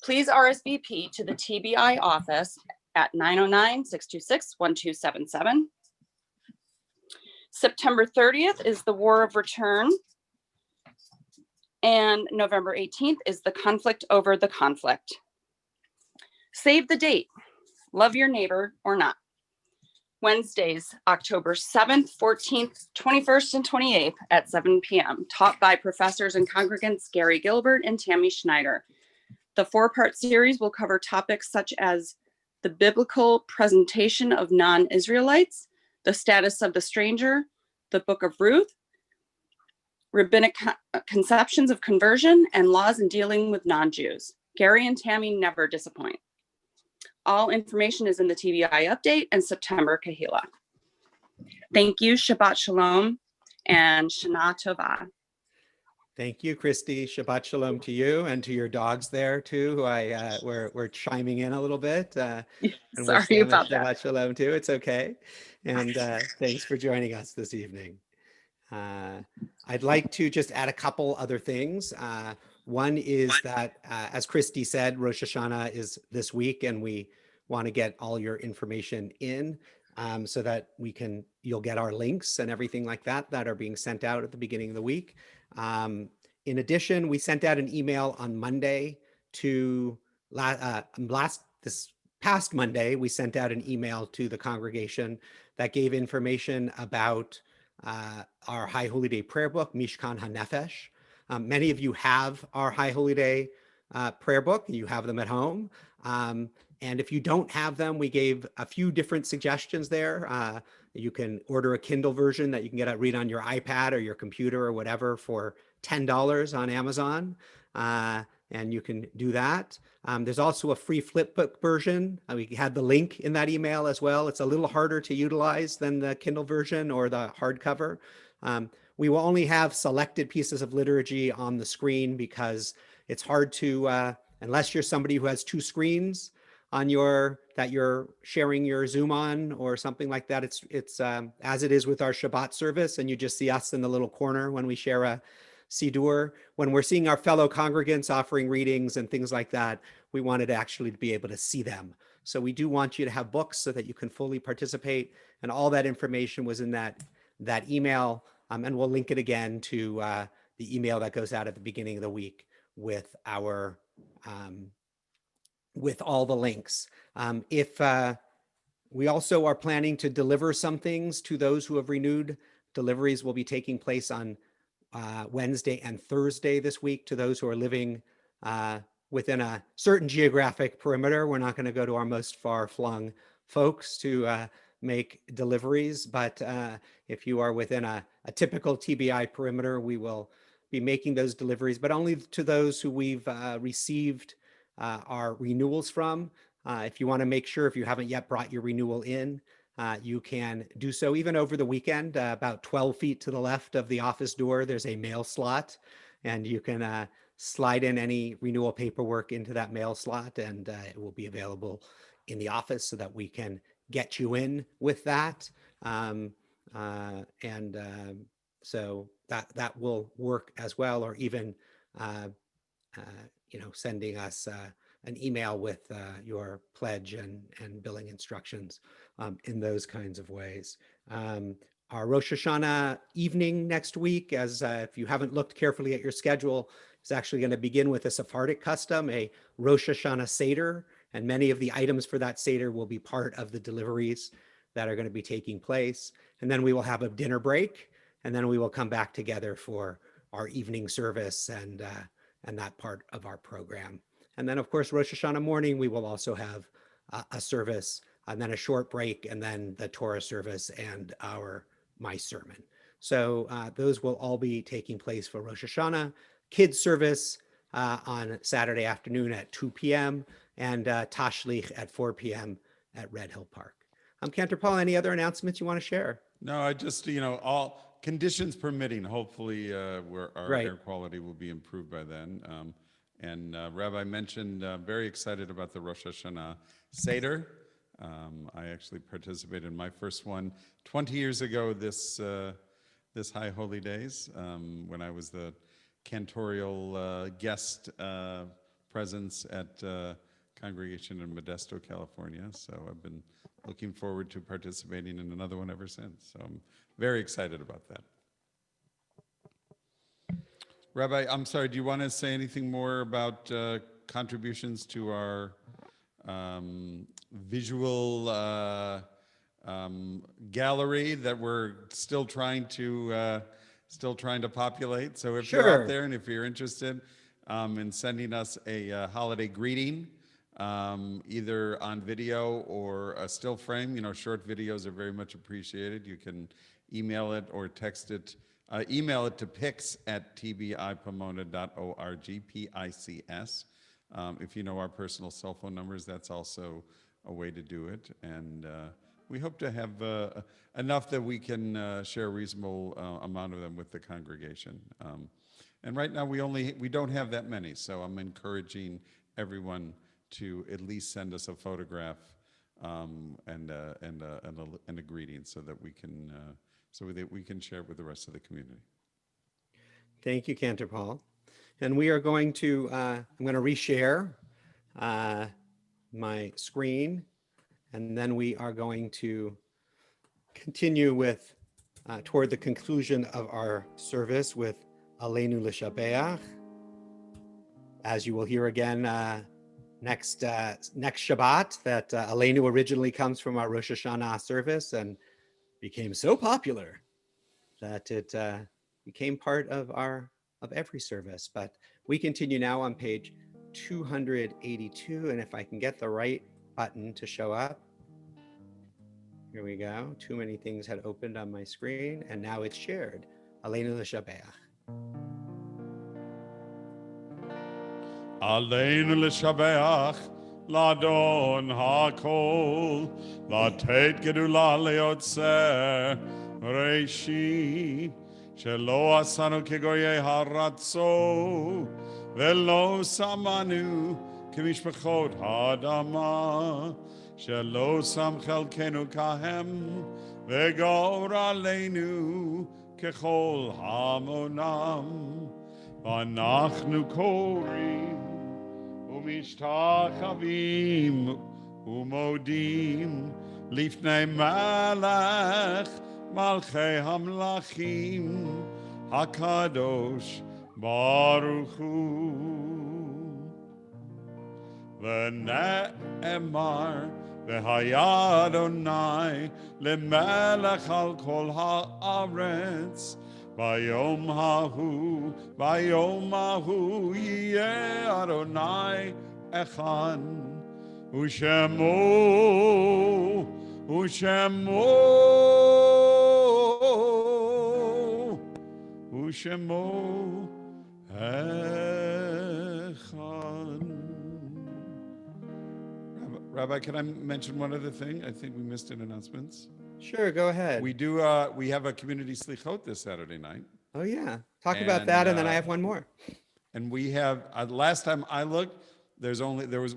Please RSVP to the TBI office at 909-626-1277. September 30th is the War of Return, and November 18th is the Conflict Over the Conflict. Save the date. Love your neighbor or not. Wednesdays, October 7th, 14th, 21st, and 28th at 7 p.m. Taught by professors and congregants Gary Gilbert and Tammy Schneider. The 4-part series will cover topics such as the biblical presentation of non-Israelites, the status of the stranger, the Book of Ruth, rabbinic conceptions of conversion, and laws in dealing with non-Jews. Gary and Tammy never disappoint. All information is in the TBI update and September Kahila. Thank you, Shabbat Shalom, and Shana Tova. Thank you, Christy. Shabbat shalom to you and to your dogs there too, who we're chiming in a little bit, and wish Sorry them a about that. Shabbat shalom too. It's okay. And thanks for joining us this evening. I'd like to just add a couple other things. One is that, as Christy said, Rosh Hashanah is this week, and we want to get all your information in so that you'll get our links and everything like that that are being sent out at the beginning of the week. In addition, we sent out an email on Monday to this past Monday, we sent out an email to the congregation that gave information about our High Holy Day prayer book, Mishkan HaNefesh. Many of you have our High Holy Day prayer book. You have them at home. And if you don't have them, we gave a few different suggestions there. You can order a Kindle version that you can read on your iPad or your computer or whatever for $10 on Amazon. And you can do that. There's also a free flipbook version. We had the link in that email as well. It's a little harder to utilize than the Kindle version or the hardcover. We will only have selected pieces of liturgy on the screen because it's hard to, unless you're somebody who has two screens on that you're sharing your Zoom on or something like that. It's as it is with our Shabbat service, and you just see us in the little corner when we share a Siddur. When we're seeing our fellow congregants offering readings and things like that, we wanted actually to be able to see them. So we do want you to have books so that you can fully participate, and all that information was in that email, and we'll link it again to the email that goes out at the beginning of the week with our with all the links. If we also are planning to deliver some things to those who have renewed, deliveries will be taking place on Wednesday and Thursday this week to those who are living within a certain geographic perimeter. We're not going to go to our most far-flung folks to make deliveries, but if you are within a typical TBI perimeter, we will be making those deliveries, but only to those who we've received our renewals from. If you want to make sure, if you haven't yet brought your renewal in, you can do so even over the weekend. About 12 feet to the left of the office door, there's a mail slot, and you can slide in any renewal paperwork into that mail slot, and it will be available in the office so that we can get you in with that. So that will work as well, or even sending us an email with your pledge and billing instructions in those kinds of ways. Our Rosh Hashanah evening next week, as if you haven't looked carefully at your schedule, is actually going to begin with a Sephardic custom, a Rosh Hashanah Seder, and many of the items for that Seder will be part of the deliveries that are going to be taking place. And then we will have a dinner break, and then we will come back together for our evening service and that part of our program. And then, of course, Rosh Hashanah morning, we will also have a service, and then a short break, and then the Torah service and my sermon. So those will all be taking place for Rosh Hashanah. Kids service on Saturday afternoon at 2 p.m. and Tashlich at 4 p.m. at Red Hill Park. Cantor Paul, any other announcements you want to share? No, I just, all conditions permitting, hopefully our air quality will be improved by then. And Rabbi mentioned, very excited about the Rosh Hashanah Seder. I actually participated in my first one 20 years ago this High Holy Days, when I was the cantorial guest presence at congregation in Modesto, California. So I've been looking forward to participating in another one ever since. So I'm very excited about that. Rabbi, I'm sorry, do you want to say anything more about contributions to our visual gallery that we're still trying to populate? So if you're out there and if you're interested in sending us a holiday greeting, either on video or a still frame, short videos are very much appreciated. You can email it or text it. Email it to pics@tbipomona.org, PICS. If you know our personal cell phone numbers, that's also a way to do it. And we hope to have enough that we can share a reasonable amount of them with the congregation. And right now we don't have that many, so I'm encouraging everyone to at least send us a photograph and a greeting so that we can share it with the rest of the community. Thank you, Cantor Paul. And we are going to, I'm going to reshare my screen, and then we are going to continue with, toward the conclusion of our service with Aleinu L'Shabeach. As you will hear again next Shabbat, that Aleinu originally comes from our Rosh Hashanah service and became so popular that it became part of every service. But we continue now on page 282, and if I can get the right button to show up. Here we go. Too many things had opened on my screen, and now it's shared. Aleinu L'Shabeach. Aleinu l'shabeach l'adon hakol, לתת גדולה ליוצר ראשית, שלא עשינו כגויי הרצו, ולא שמנו כמשפחות האדמה, שלא שם חלקנו כהם, וגורלנו ככל המונם. ואנחנו קוראים ומשתחווים ומודים לפני מלך מלכי המלכים הקדוש ברוך הוא. ונאמר והיה אדוני למלך על כל הארץ, ביום ההוא יהיה אדוני אחד, ושמו אחד. Rabbi, can I mention one other thing? I think we missed in announcements. Sure, go ahead. We have a community slichot this Saturday night. Oh yeah, talk about that, and then I have one more. And we have, last time I looked, there was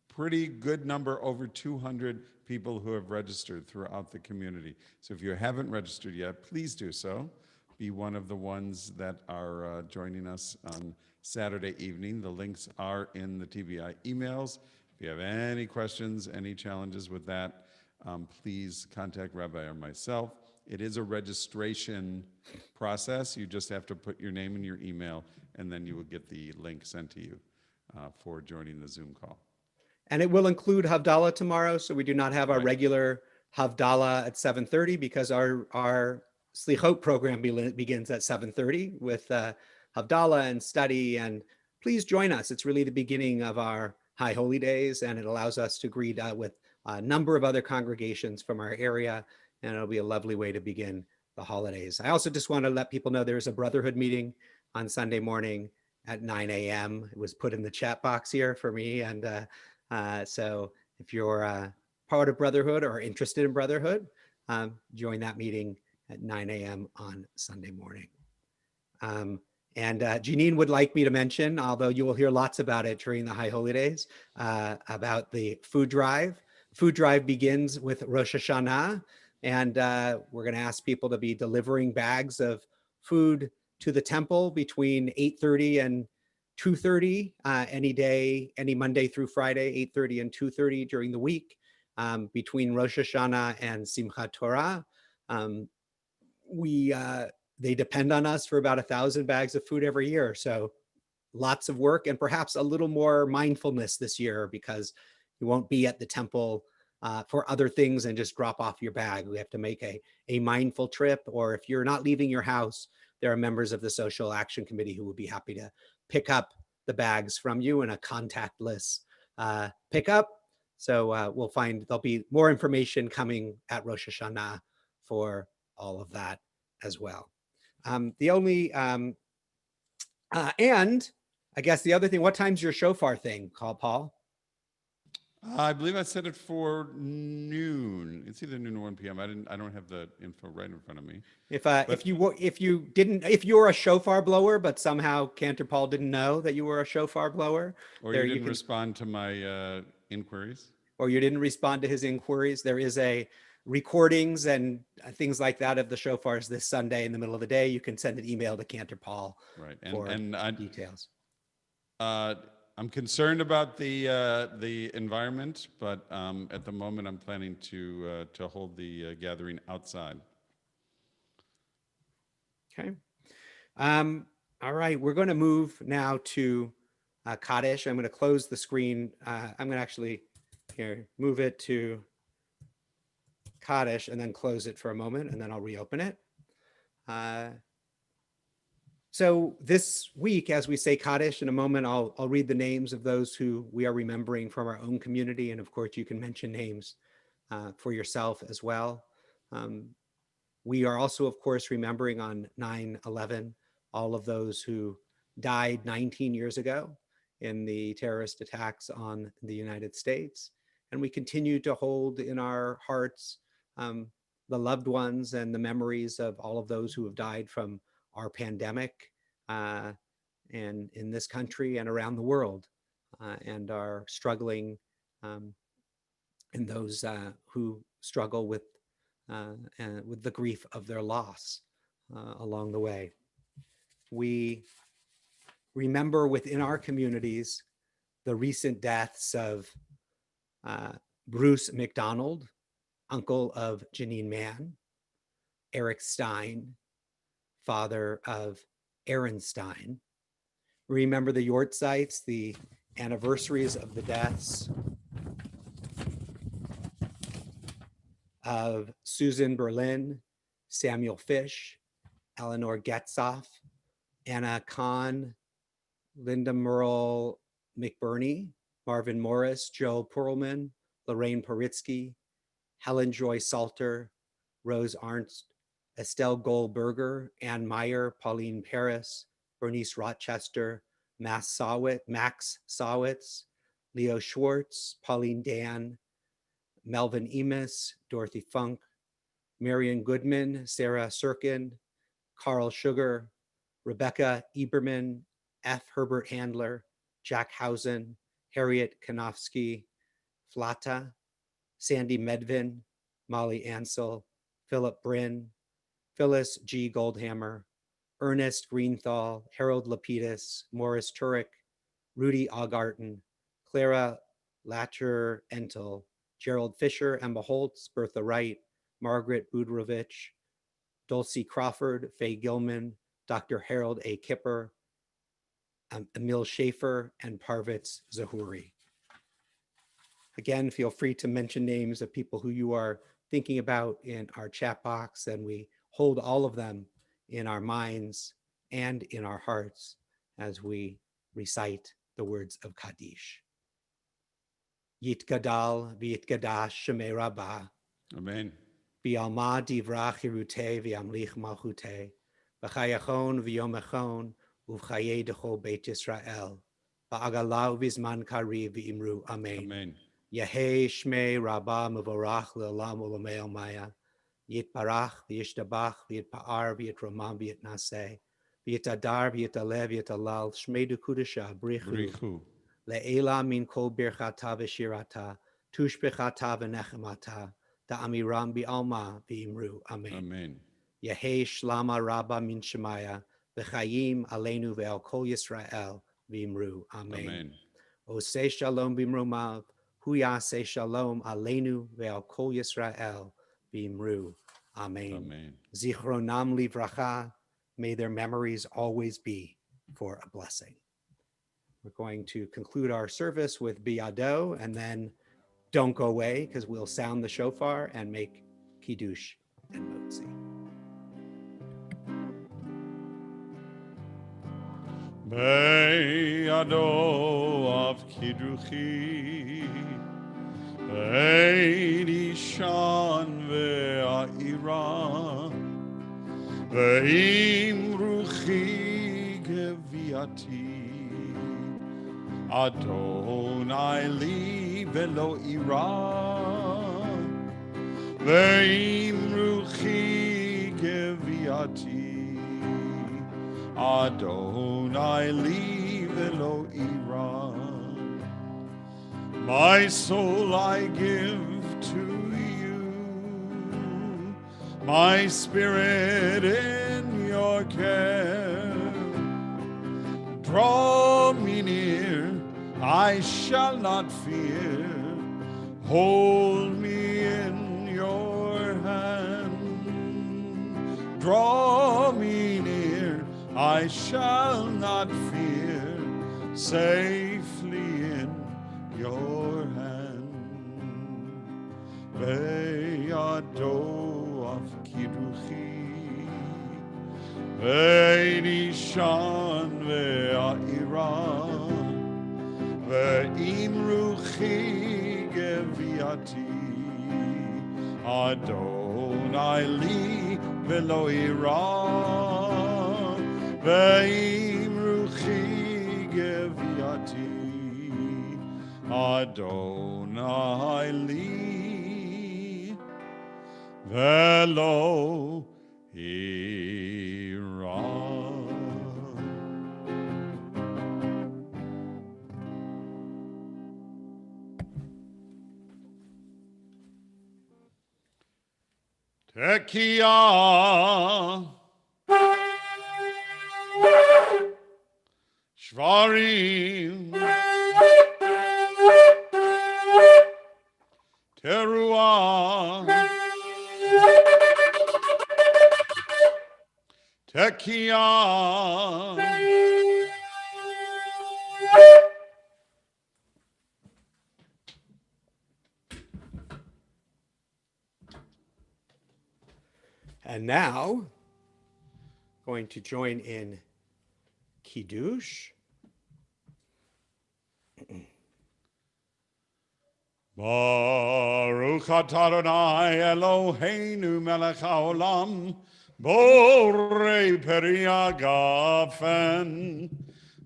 pretty good number, over 200 people who have registered throughout the community. So if you haven't registered yet, please do so. Be one of the ones that are joining us on Saturday evening. The links are in the TBI emails. If you have any questions, any challenges with that, please contact Rabbi or myself. It is a registration process. You just have to put your name and your email, and then you will get the link sent to you for joining the Zoom call. And it will include Havdalah tomorrow, so we do not have our regular Havdalah at 7:30 because our Slichot program begins at 7:30 with Havdalah and study. And please join us. It's really the beginning of our High Holy Days, and it allows us to greet with a number of other congregations from our area, and it'll be a lovely way to begin the holidays. I also just want to let people know there's a Brotherhood meeting on Sunday morning at 9 a.m. It was put in the chat box here for me, and so if you're part of Brotherhood or interested in Brotherhood, join that meeting at 9 a.m. on Sunday morning. And Janine would like me to mention, although you will hear lots about it during the High Holy Days, about the food drive. Food drive begins with Rosh Hashanah, and we're going to ask people to be delivering bags of food to the temple between 8:30 and 2:30 any day, any Monday through Friday, 8:30 and 2:30 during the week, between Rosh Hashanah and Simchat Torah. They depend on us for about 1,000 bags of food every year. So lots of work and perhaps a little more mindfulness this year because you won't be at the temple for other things and just drop off your bag. We have to make a mindful trip, or if you're not leaving your house, there are members of the Social Action Committee who would be happy to pick up the bags from you in a contactless pickup. So we'll find there'll be more information coming at Rosh Hashanah for all of that as well. And I guess the other thing, what time's your shofar thing, Paul? I believe I set it for noon. It's either noon or 1 p.m. I don't have the info right in front of me. If you're a shofar blower, but somehow Cantor Paul didn't know that you were a shofar blower, Or you didn't respond to my inquiries. or you didn't respond to his inquiries, there is a recordings and things like that of the shofars this Sunday in the middle of the day. You can send an email to Cantor Paul Right, for and details. I'm concerned about the environment, but at the moment I'm planning to hold the gathering outside. Okay. All right, we're going to move now to Kaddish. I'm going to close the screen. I'm going to actually here move it to Kaddish and then close it for a moment, and then I'll reopen it. So this week, as we say Kaddish, in a moment, I'll read the names of those who we are remembering from our own community. And of course, you can mention names for yourself as well. We are also, of course, remembering on 9/11, all of those who died 19 years ago in the terrorist attacks on the United States. And we continue to hold in our hearts the loved ones and the memories of all of those who have died from our pandemic and in this country and around the world and are struggling and those who struggle with the grief of their loss along the way. We remember within our communities the recent deaths of Bruce McDonald, uncle of Janine Mann, Eric Stein, father of Aaron Stein. We remember the Yortzites, the anniversaries of the deaths of Susan Berlin, Samuel Fish, Eleanor Getzoff, Anna Kahn, Linda Merle McBurney, Marvin Morris, Joe Perlman, Lorraine Paritsky, Helen Joy Salter, Rose Arnst, Estelle Goldberger, Ann Meyer, Pauline Paris, Bernice Rochester, Max Sawitz, Leo Schwartz, Pauline Dan, Melvin Emis, Dorothy Funk, Marion Goodman, Sarah Sirkin, Carl Sugar, Rebecca Eberman, F. Herbert Handler, Jack Hausen, Harriet Kanofsky, Flata, Sandy Medvin, Molly Ansel, Philip Bryn, Phyllis G. Goldhammer, Ernest Greenthal, Harold Lapidus, Morris Turek, Rudy Augarten, Clara Latcher Entel, Gerald Fisher, Emma Holtz, Bertha Wright, Margaret Budrovich, Dulcie Crawford, Faye Gilman, Dr. Harold A. Kipper, Emil Schaefer, and Parvitz Zahuri. Again, feel free to mention names of people who you are thinking about in our chat box, and we hold all of them in our minds and in our hearts as we recite the words of Kaddish. Yitgadal v'yitgadash shemei rabbah. Amen. V'yalma divrach hirutei v'yamlich malchutei. V'chayachon v'yomechon uv'chayei dechol Beit Yisrael. V'agalau v'zman kariv v'imru amen. Amen. Yehei shmei rabbah mevorach le'olam u'lamei almaya. Yitbarach v'yishtabach v'yitpa'ar v'yitromam v'yitnaseh. V'yitadar v'yitaleh v'yitalal shmei dukudasha brichu. Le'ela min kol birchata v'shirata, tushbechata v'nechemata, da'amiram bi'alma v'imru. Amen. Amen. Yehei shlama rabba min shemaya, v'chayim aleinu ve'al kol Yisrael v'imru. Amen. Amen. Oseh shalom b'imrumav, hu yaseh shalom aleinu ve'al kol Yisrael v'imru. Amen. Amen. Zichronam livracha, may their memories always be for a blessing. We're going to conclude our service with Biyado, and then don't go away because we'll sound the shofar and make Kiddush and Motzi. Biyado of Kidduchi, Ein Ishan ve'a'ira, Ve'im ruchi geviati, Adonai li velo ira, ve'im ruchi geviati. Adonai li velo ira. My soul I give to you, my spirit in your care. Draw me near, I shall not fear. Hold me in your hand. Draw me near, I shall not fear. Safely in your hand. Ve'ado of kiruchi, ve'nishan ve'ira, ve'im ruchi geviati. Adonai li velo ira, ve'im ruchi geviati. Adonai li velo ira. Tekia Shvarim Teruah Tekia And now, going to join in Kiddush. Baruch atah Adonai Eloheinu melech haolam borei peri hagafen.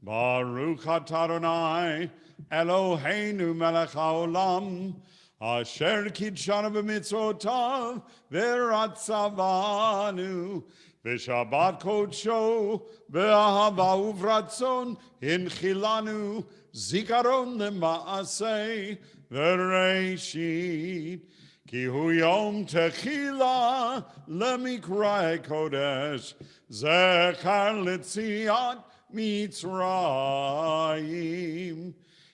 Baruch atah Adonai Eloheinu melech haolam asher kidshanu b'mitzvotav v'ratzavanu v'shabbat kodsho v'ahava uvratzon hinchilanu zikaron lema'aseh v'reishit ki hu yom techila lemikra kodesh zechar letziat mitzrayim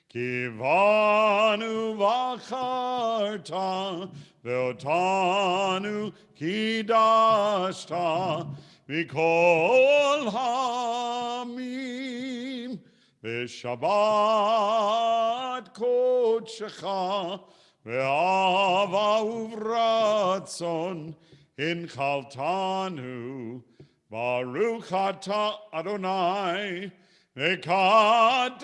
kivanu v'acharta ve'otanu kidashta v'kol hamim v'shabbat kodshecha ve'ava uvratzon hinchaltanu Baruch atah Adonai v'kadesh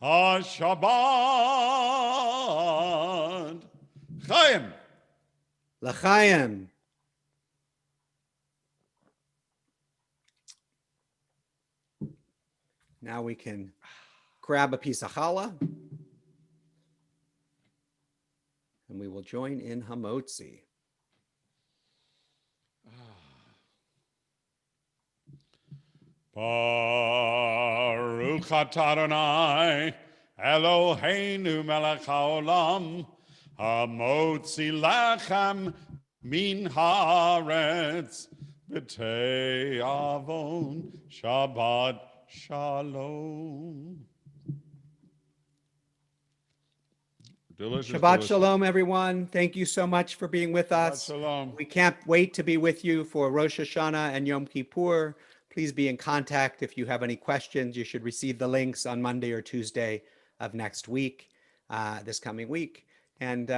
ha-Shabbat. Chaim. L'chaim. Now we can grab a piece of challah, and we will join in Hamotzi. Baruch atah Adonai Eloheinu melech haolam hamotzi lechem min haaretz b'tei avon Shabbat shalom. Delicious, Shabbat delicious. shalom, everyone. Thank you so much for being with us. Shalom. We can't wait to be with you for Rosh Hashanah and Yom Kippur. Please be in contact if you have any questions. You should receive the links on Monday or Tuesday of next week, this coming week, and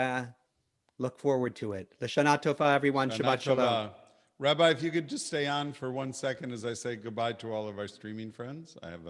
look forward to it. L'shana tova, everyone. Shabbat shalom. Rabbi, if you could just stay on for 1 second as I say goodbye to all of our streaming friends. I have a